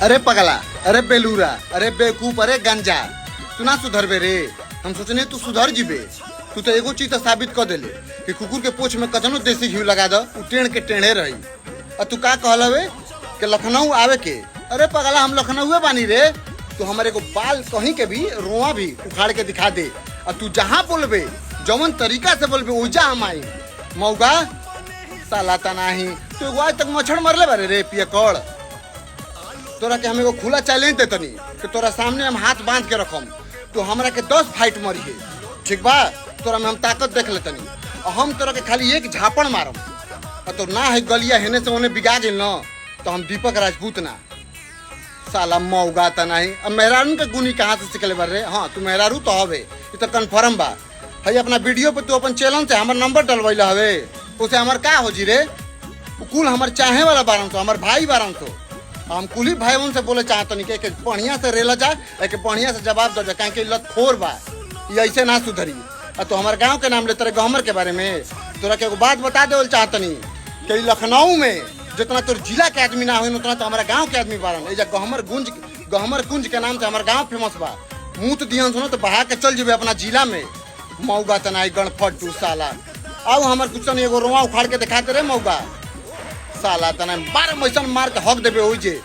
अरे पगला, अरे बेलूरा, अरे बेवकूफ, अरे गंजा, तू ना सुधरबे रे। हम सोचने तू सुधर जीबे। तू तो एगो चीज तो साबित कर देले कि कुकुर के पोछ में कतनो देसी घी लगा दो टेढ़ के टेढ़े रही। और तू का कहलवे कि लखनऊ आवे के? अरे पगला, हम लखनऊ बानी रे। तू हमारे को बाल कहीं के भी रोआ भी उखाड़ के दिखा दे और तू जहाँ बोलबे जौन तरीका से बोलबे ओजा हम आई। मौगा साला तनाही तू आज तक मच्छर मरले बारे रे पियकड़। तोरा के हमें खुला चैलेंज दे तनी कि तोरा सामने हम हाथ बांध के रखम, तो हमरा के 10 फाइट मरी है, ठीक बा? तोरा में हम ताकत देख लेतनी और हम तोरा के खाली एक झापड़ मारम और तो ना है गलिया हेने से उन्हें बिगा गेल न तो हम दीपक राजपूत ना। साला मौगा तनाही। अब मेहरारू के गुनी कहाँ से सिखले बारे? हाँ तू मेहरारू तो हवे, ये तो कन्फर्म बा। है अपना वीडियो पे तू अपन चैनल से हमार नंबर डलवैला हवे, उसे हमार का हो जी रे? कुल हमार चाहे वाला 1200 हमार भाई 1200। हम कुली भाई उनसे बोले चाहत नहीं कि बढ़िया से रेला जा, कि बढ़िया से जवाब दो जा, कहीं लत खोर बा, ये ऐसे ना सुधरी। और तो हमारे गांव के नाम ले तेरे गहमर के बारे में तोरा के एगो बात बता दे चाहत नहीं कि लखनऊ में जितना तोर जिला के आदमी ना हो उतना तो हमारा गांव के आदमी बारन। एजा गहमर कुंज के नाम से हमारा गांव फेमस बा। मुँह तो दिहन सुनो तो बहा के चल जेबे अपना जिला में। मौगा तनाई गणफट टू साला। आओ हमार कुछ एगो रोआ उखाड़ के दिखा दे रे मौगा। साला तना 12 मैसन मार के हक देबे हो जे।